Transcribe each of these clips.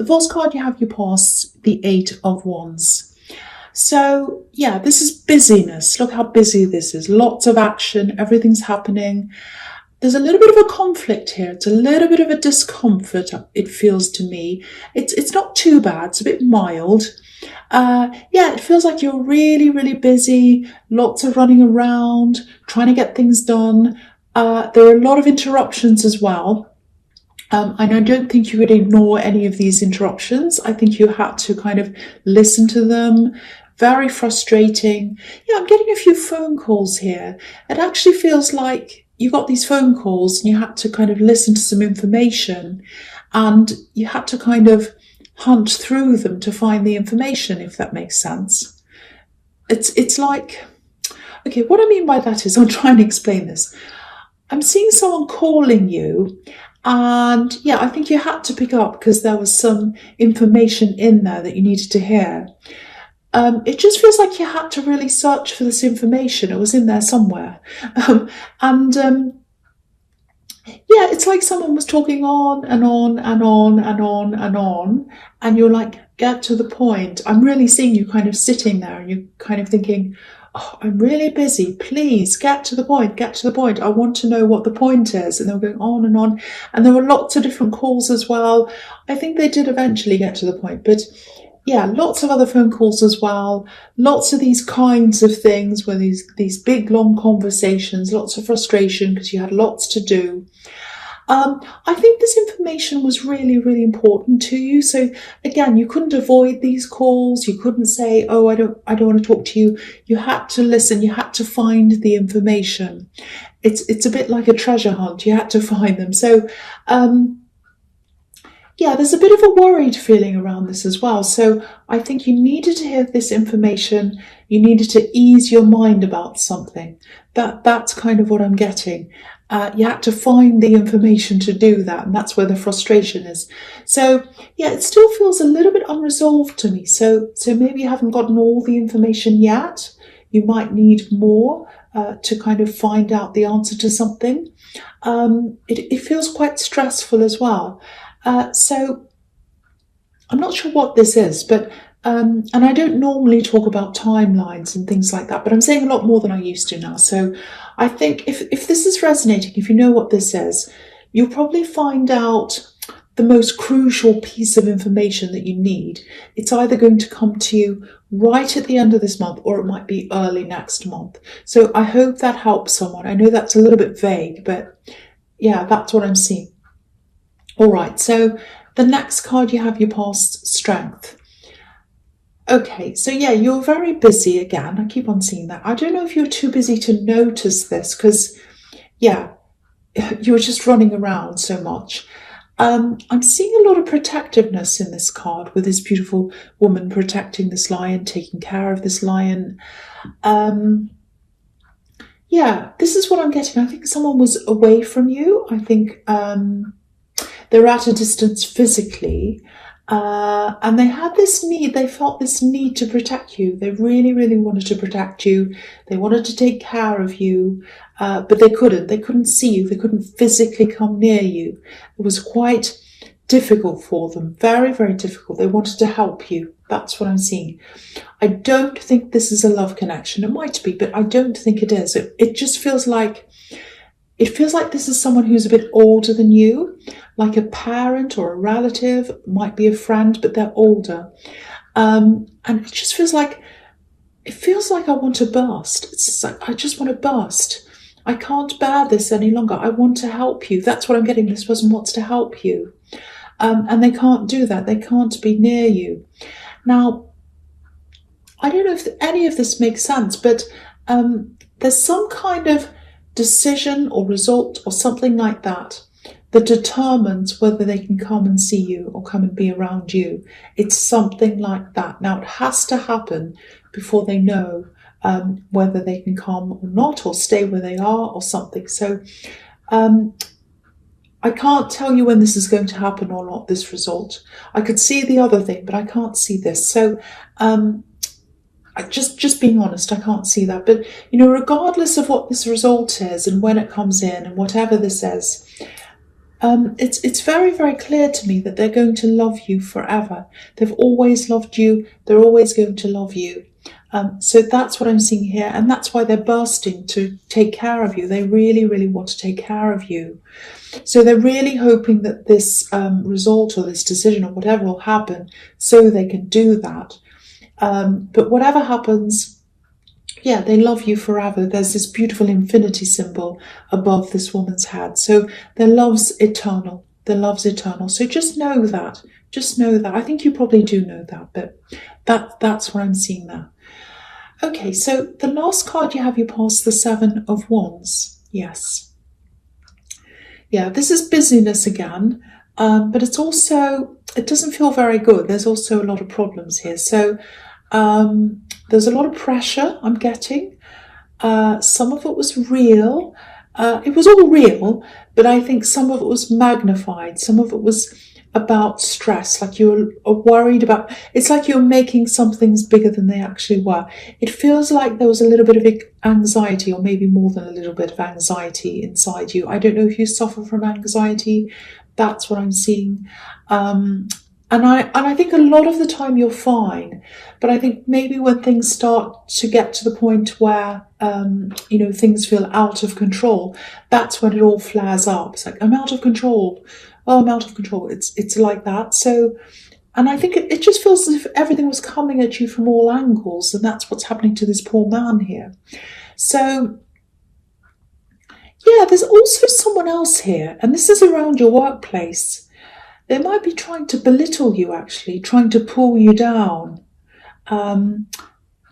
The first card you have, you pass the Eight of Wands. So yeah, this is busyness. Look how busy this is. Lots of action. Everything's happening. There's a little bit of a conflict here. It's a little bit of a discomfort, it feels to me. It's not too bad. It's a bit mild. Yeah, it feels like you're really, really busy. Lots of running around, trying to get things done. There are a lot of interruptions as well. And I don't think you could ignore any of these interruptions. I think you had to kind of listen to them. Very frustrating. Yeah, I'm getting a few phone calls here. It actually feels like you got these phone calls and you had to kind of listen to some information and you had to kind of hunt through them to find the information, if that makes sense. It's like, okay, what I mean by that is, I'll try and explain this. I'm seeing someone calling you and yeah, I think you had to pick up because there was some information in there that you needed to hear. It just feels like you had to really search for this information. It was in there somewhere. Yeah, it's like someone was talking on and on and on and on and on. And you're like, get to the point. I'm really seeing you kind of sitting there and you're kind of thinking, oh, I'm really busy. Please get to the point. Get to the point. I want to know what the point is. And they were going on and on. And there were lots of different calls as well. I think they did eventually get to the point. But yeah, lots of other phone calls as well. Lots of these kinds of things where these big, long conversations, lots of frustration because you had lots to do. I think this information was really, really important to you. So again, you couldn't avoid these calls. You couldn't say, oh, I don't want to talk to you. You had to listen. You had to find the information. It's a bit like a treasure hunt. You had to find them. So, yeah, there's a bit of a worried feeling around this as well. So I think you needed to hear this information. You needed to ease your mind about something. That's kind of what I'm getting. You had to find the information to do that. And that's where the frustration is. So yeah, it still feels a little bit unresolved to me. So maybe you haven't gotten all the information yet. You might need more to kind of find out the answer to something. It feels quite stressful as well. So I'm not sure what this is, but and I don't normally talk about timelines and things like that, but I'm saying a lot more than I used to now. So I think if this is resonating, if you know what this is, you'll probably find out the most crucial piece of information that you need. It's either going to come to you right at the end of this month or it might be early next month. So I hope that helps someone. I know that's a little bit vague, but yeah, that's what I'm seeing. All right, so the next card you have, you passed Strength. Okay, so yeah, you're very busy again. I keep on seeing that. I don't know if you're too busy to notice this because, yeah, you're just running around so much. I'm seeing a lot of protectiveness in this card with this beautiful woman protecting this lion, taking care of this lion. Yeah, this is what I'm getting. I think someone was away from you. I think they're at a distance physically, and they had this need, they felt this need to protect you. They really, really wanted to protect you. They wanted to take care of you, but they couldn't see you. They couldn't physically come near you. It was quite difficult for them, very, very difficult. They wanted to help you. That's what I'm seeing. I don't think this is a love connection. It might be, but I don't think it is. It just feels like, this is someone who's a bit older than you, like a parent or a relative, might be a friend, but they're older. And it just feels like, I want to burst. It's like, I just want to burst. I can't bear this any longer. I want to help you. That's what I'm getting. This person wants to help you. And they can't do that. They can't be near you. Now, I don't know if any of this makes sense, but there's some kind of decision or result or something like that determines whether they can come and see you or come and be around you. It's something like that. Now, it has to happen before they know whether they can come or not, or stay where they are or something. So I can't tell you when this is going to happen or not, this result. I could see the other thing, but I can't see this. So just being honest, I can't see that. But, regardless of what this result is and when it comes in and whatever this is, It's very, very clear to me that they're going to love you forever. They've always loved you. They're always going to love you. So that's what I'm seeing here, and that's why they're bursting to take care of you. They really, really want to take care of you. So they're really hoping that this result or this decision or whatever will happen so they can do that. But whatever happens, yeah, they love you forever. There's this beautiful infinity symbol above this woman's head. So their love's eternal. Their love's eternal. So just know that. Just know that. I think you probably do know that, but that's what I'm seeing there. Okay, so the last card you have, you pass the Seven of Wands. Yes. Yeah, this is busyness again, but it's also, it doesn't feel very good. There's also a lot of problems here. So there's a lot of pressure I'm getting. Some of it was real. It was all real, but I think some of it was magnified. Some of it was about stress, like you're worried about, it's like you're making some things bigger than they actually were. It feels like there was a little bit of anxiety, or maybe more than a little bit of anxiety inside you. I don't know if you suffer from anxiety. That's what I'm seeing. And I think a lot of the time you're fine, but I think maybe when things start to get to the point where things feel out of control, that's when it all flares up. It's like, I'm out of control. Oh, I'm out of control. It's like that. So, and I think it just feels as if everything was coming at you from all angles, and that's what's happening to this poor man here. So, yeah, there's also someone else here, and this is around your workplace. They might be trying to belittle you, actually, trying to pull you down.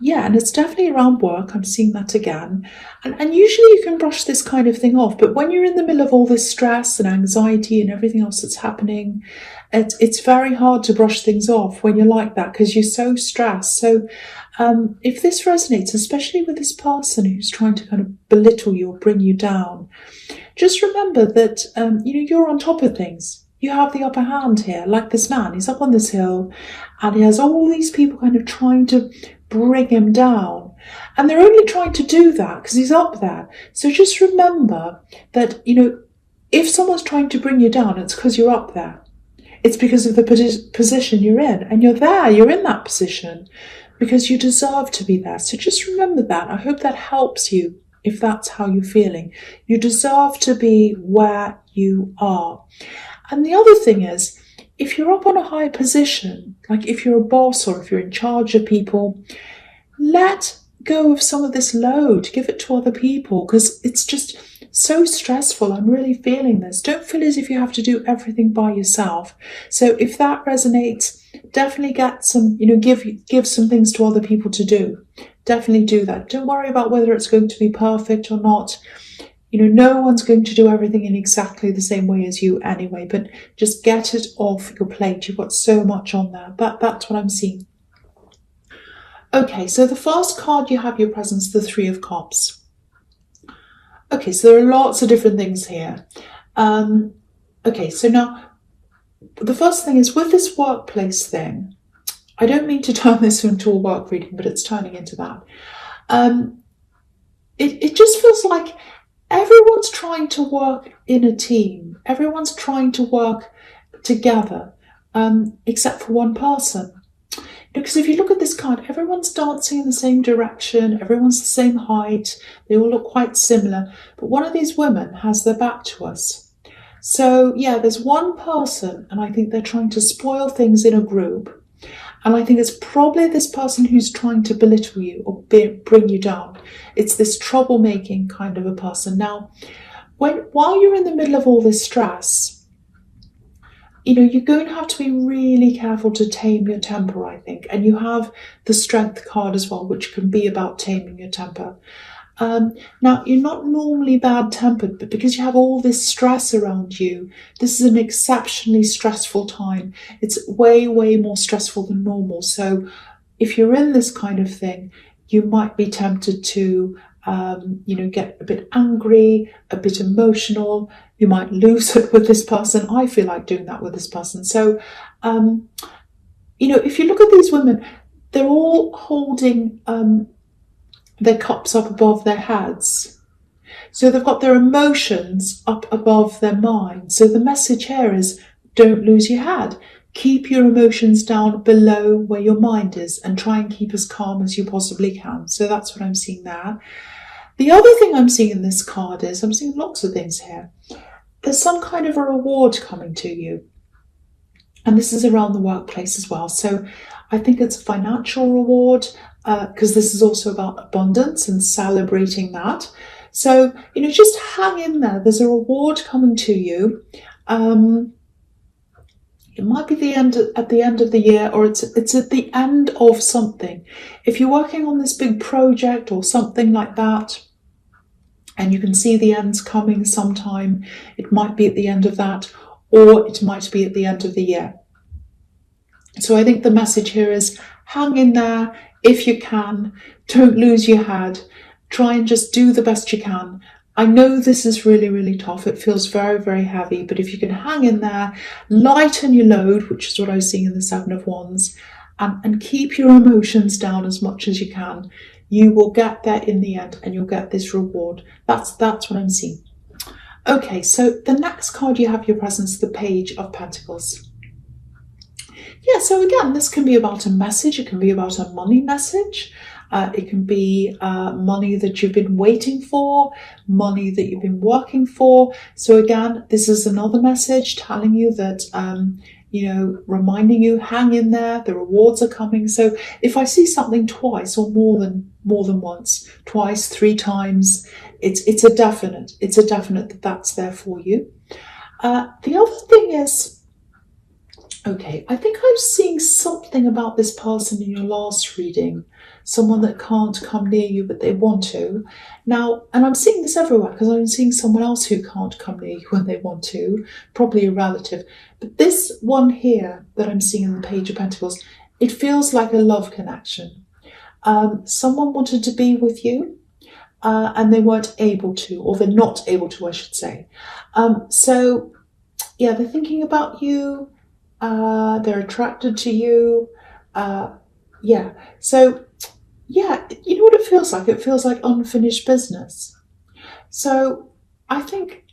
Yeah, and it's definitely around work. I'm seeing that again. And usually you can brush this kind of thing off. But when you're in the middle of all this stress and anxiety and everything else that's happening, it's very hard to brush things off when you're like that because you're so stressed. So if this resonates, especially with this person who's trying to kind of belittle you or bring you down, just remember that you're on top of things. You have the upper hand here, like this man. He's up on this hill and he has all these people kind of trying to bring him down. And they're only trying to do that because he's up there. So just remember that, if someone's trying to bring you down, it's because you're up there. It's because of the position you're in. And you're there, you're in that position because you deserve to be there. So just remember that. I hope that helps you if that's how you're feeling. You deserve to be where you are. And the other thing is, if you're up on a high position, like if you're a boss or if you're in charge of people, let go of some of this load, give it to other people, because it's just so stressful. I'm really feeling this. Don't feel as if you have to do everything by yourself. So if that resonates, definitely get some, give some things to other people to do. Definitely do that. Don't worry about whether it's going to be perfect or not. No one's going to do everything in exactly the same way as you anyway, but just get it off your plate. You've got so much on there. That's what I'm seeing. Okay, so the first card you have your presence, the Three of Cups. Okay, so there are lots of different things here. Okay, so now the first thing is with this workplace thing, I don't mean to turn this into a work reading, but it's turning into that. It just feels like everyone's trying to work in a team. Everyone's trying to work together, except for one person. Because if you look at this card, everyone's dancing in the same direction. Everyone's the same height. They all look quite similar. But one of these women has their back to us. So, yeah, there's one person, and I think they're trying to spoil things in a group. And I think it's probably this person who's trying to belittle you or bring you down. It's this troublemaking kind of a person. Now, while you're in the middle of all this stress, you're going to have to be really careful to tame your temper, I think. And you have the Strength card as well, which can be about taming your temper. Now, you're not normally bad-tempered, but because you have all this stress around you, this is an exceptionally stressful time. It's way, way more stressful than normal. So if you're in this kind of thing, you might be tempted to, get a bit angry, a bit emotional. You might lose it with this person. I feel like doing that with this person. So, if you look at these women, they're all holding their cups up above their heads. So they've got their emotions up above their mind. So the message here is, don't lose your head. Keep your emotions down below where your mind is and try and keep as calm as you possibly can. So that's what I'm seeing there. The other thing I'm seeing in this card is, I'm seeing lots of things here. There's some kind of a reward coming to you. And this is around the workplace as well. So I think it's a financial reward, because this is also about abundance and celebrating that. So, just hang in there. There's a reward coming to you. It might be at the end of the year, or it's at the end of something. If you're working on this big project or something like that, and you can see the end's coming sometime, it might be at the end of that, or it might be at the end of the year. So I think the message here is, hang in there if you can. Don't lose your head. Try and just do the best you can. I know this is really, really tough. It feels very, very heavy, but if you can hang in there, lighten your load, which is what I was seeing in the Seven of Wands, and keep your emotions down as much as you can, you will get there in the end and you'll get this reward. That's what I'm seeing. Okay, so the next card you have your presence, the Page of Pentacles. Yeah, so again, this can be about a message. It can be about a money message. It can be money that you've been waiting for, money that you've been working for. So again, this is another message telling you that, reminding you, hang in there, the rewards are coming. So if I see something twice or more than once, twice, 3 times, it's a definite that that's there for you. The other thing is, okay, I think I'm seeing something about this person in your last reading, someone that can't come near you, but they want to. Now, and I'm seeing this everywhere because I'm seeing someone else who can't come near you when they want to, probably a relative. But this one here that I'm seeing in the Page of Pentacles, it feels like a love connection. Someone wanted to be with you, and they weren't able to, or they're not able to, I should say. So, yeah, they're thinking about you. They're attracted to you. So, yeah, you know what it feels like? It feels like unfinished business. So I think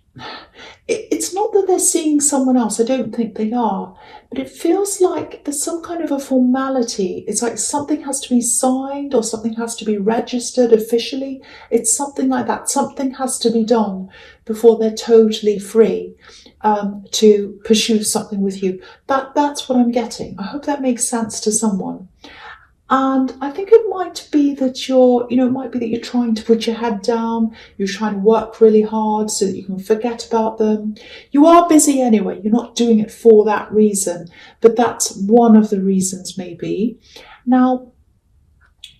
it's not that they're seeing someone else. I don't think they are. But it feels like there's some kind of a formality. It's like something has to be signed or something has to be registered officially. It's something like that. Something has to be done before they're totally free to pursue something with you. That's what I'm getting. I hope that makes sense to someone. And I think it might be that you're trying to put your head down. You're trying to work really hard so that you can forget about them. You are busy anyway. You're not doing it for that reason, but that's one of the reasons maybe. Now,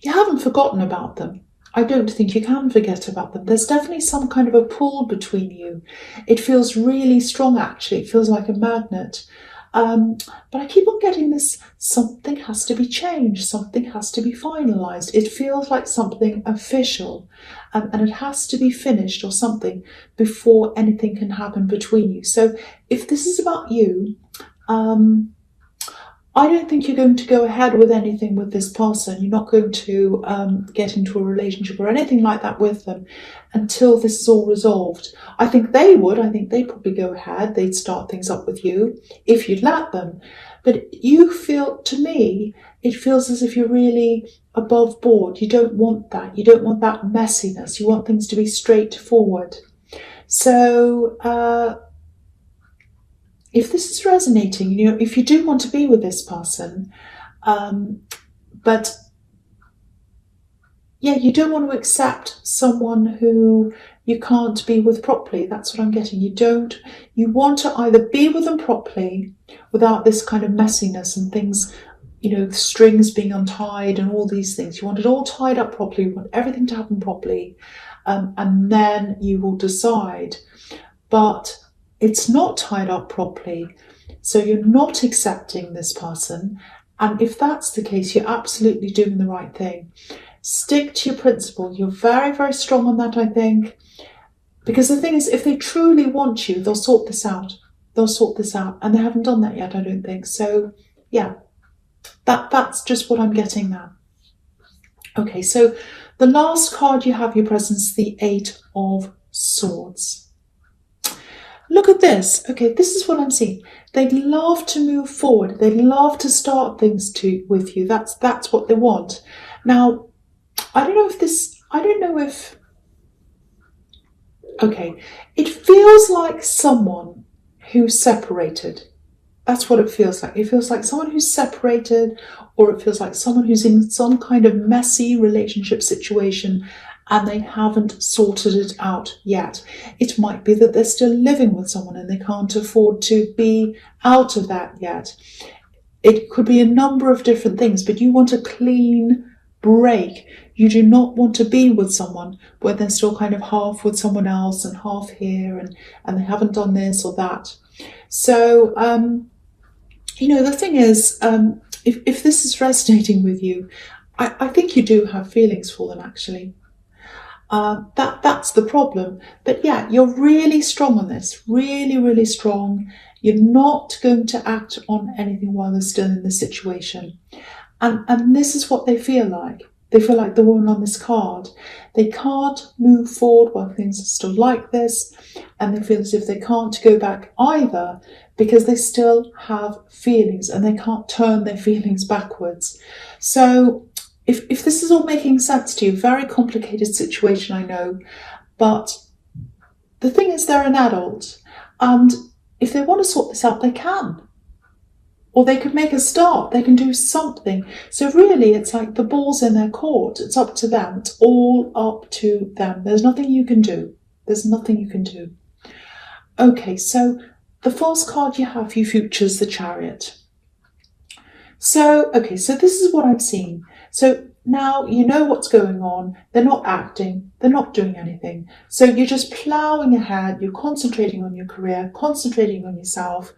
you haven't forgotten about them. I don't think you can forget about them. There's definitely some kind of a pull between you. It feels really strong, actually. It feels like a magnet. But I keep on getting this, something has to be changed, something has to be finalised. It feels like something official, and it has to be finished or something before anything can happen between you. So if this is about you, I don't think you're going to go ahead with anything with this person. You're not going to get into a relationship or anything like that with them until this is all resolved. I think they would. I think they'd probably go ahead. They'd start things up with you if you'd let them. But you feel, to me, it feels as if you're really above board. You don't want that. You don't want that messiness. You want things to be straightforward. So, if this is resonating, if you do want to be with this person, but yeah, you don't want to accept someone who you can't be with properly. That's what I'm getting. You want to either be with them properly without this kind of messiness and things, strings being untied and all these things. You want it all tied up properly. You want everything to happen properly. And then you will decide. But it's not tied up properly, so you're not accepting this person. And if that's the case, you're absolutely doing the right thing. Stick to your principle. You're very, very strong on that, I think. Because the thing is, if they truly want you, they'll sort this out. And they haven't done that yet, I don't think. So, yeah, that's just what I'm getting now. Okay, so the last card you have your presence, the 8 of Swords. Look at this. Okay, this is what I'm seeing. They'd love to move forward. They'd love to start things with you. That's what they want. Now, I don't know if okay, it feels like someone who's separated. That's what it feels like. It feels like someone who's separated, or it feels like someone who's in some kind of messy relationship situation and they haven't sorted it out yet. It might be that they're still living with someone and they can't afford to be out of that yet. It could be a number of different things, but you want a clean break. You do not want to be with someone where they're still kind of half with someone else and half here and they haven't done this or that. So, the thing is, if this is resonating with you, I think you do have feelings for them, actually. That's the problem. But yeah, you're really strong on this, really, really strong. You're not going to act on anything while they're still in this situation. And this is what they feel like. They feel like the woman on this card. They can't move forward while things are still like this, and they feel as if they can't go back either because they still have feelings and they can't turn their feelings backwards. So if this is all making sense to you, very complicated situation, I know, but the thing is they're an adult, and if they want to sort this out, they can. Or they could make a start, they can do something. So really, it's like the ball's in their court. It's up to them. It's all up to them. There's nothing you can do. There's nothing you can do. Okay, so the first card you have, you features the Chariot. So this is what I'm seeing. So now you know what's going on. They're not acting. They're not doing anything. So you're just ploughing ahead. You're concentrating on your career, concentrating on yourself,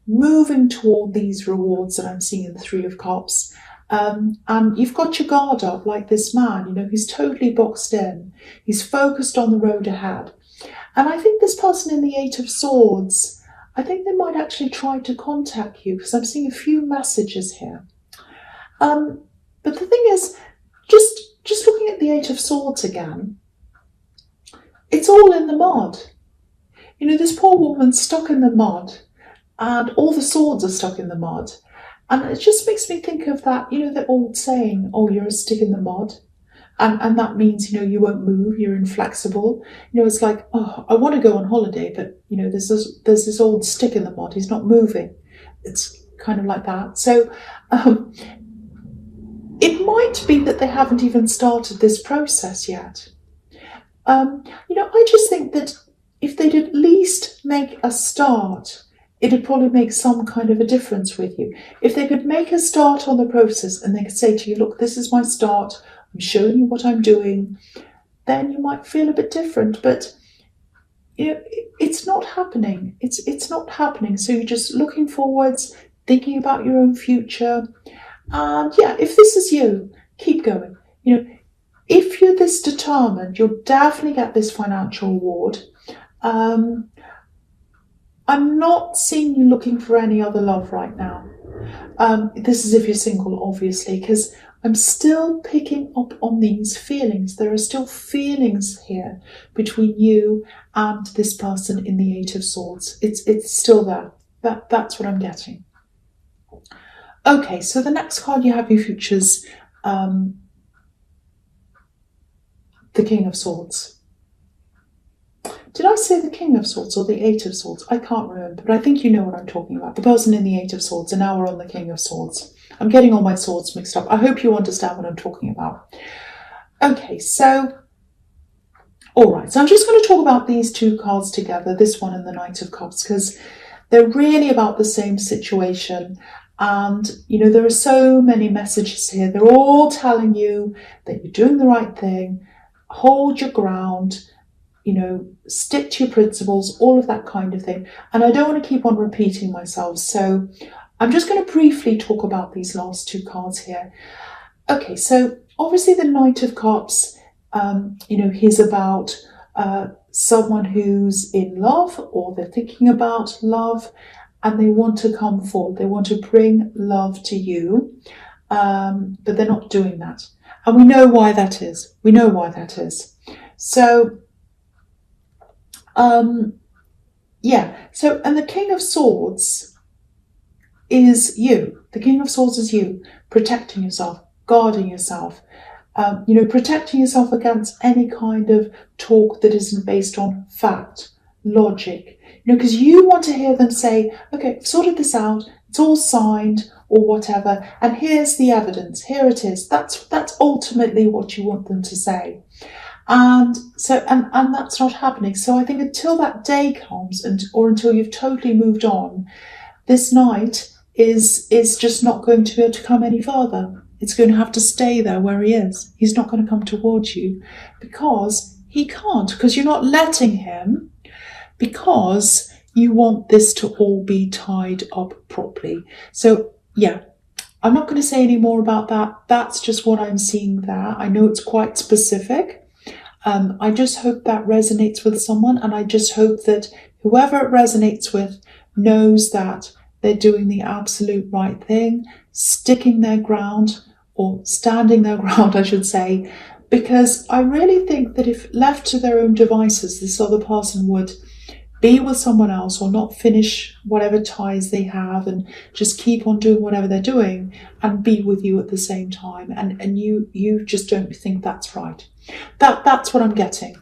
moving toward these rewards that I'm seeing in the Three of Cups. And you've got your guard up like this man, he's totally boxed in. He's focused on the road ahead. And I think this person in the Eight of Swords, I think they might actually try to contact you because I'm seeing a few messages here. But the thing is, just looking at the Eight of Swords again, it's all in the mud. This poor woman's stuck in the mud, and all the swords are stuck in the mud. And it just makes me think of that, the old saying, oh, you're a stick in the mud. And that means, you won't move, you're inflexible. It's like, oh, I want to go on holiday, but, there's this old stick in the mud, he's not moving. It's kind of like that. So it might be that they haven't even started this process yet. I just think that if they'd at least make a start, it'd probably make some kind of a difference with you. If they could make a start on the process and they could say to you, look, this is my start, I'm showing you what I'm doing, then you might feel a bit different. But it's not happening. It's not happening. So you're just looking forwards, thinking about your own future. And yeah, if this is you, keep going. If you're this determined, you'll definitely get this financial reward. I'm not seeing you looking for any other love right now. This is if you're single, obviously, because I'm still picking up on these feelings. There are still feelings here between you and this person in the Eight of Swords. It's still there. That's what I'm getting. Okay, so the next card you have, you features the King of Swords. Did I say the King of Swords or the Eight of Swords? I can't remember, but I think you know what I'm talking about. The person in the Eight of Swords, and now we're on the King of Swords. I'm getting all my swords mixed up. I hope you understand what I'm talking about. Okay, all right. So I'm just going to talk about these two cards together, this one and the Knight of Cups, because they're really about the same situation. And, there are so many messages here. They're all telling you that you're doing the right thing, hold your ground, stick to your principles, all of that kind of thing. And I don't want to keep on repeating myself. So I'm just going to briefly talk about these last two cards here. Okay, so obviously the Knight of Cups, he's about someone who's in love, or they're thinking about love, and they want to come forward. They want to bring love to you, but they're not doing that. And we know why that is. So Yeah, so, and the King of Swords is you. The King of Swords is you, protecting yourself, guarding yourself, protecting yourself against any kind of talk that isn't based on fact, logic. Because you want to hear them say, okay, I've sorted this out, it's all signed or whatever, and here's the evidence, here it is. That's ultimately what you want them to say. And so, and that's not happening. So I think until that day comes, or until you've totally moved on, this knight is just not going to be able to come any further. It's going to have to stay there where he is. He's not going to come towards you because he can't, because you're not letting him, because you want this to all be tied up properly. So yeah, I'm not going to say any more about that. That's just what I'm seeing there. I know it's quite specific. I just hope that resonates with someone, and I just hope that whoever it resonates with knows that they're doing the absolute right thing, sticking their ground, or standing their ground, I should say, because I really think that if left to their own devices, this other person would be with someone else or not finish whatever ties they have and just keep on doing whatever they're doing and be with you at the same time. And you just don't think that's right. That's what I'm getting.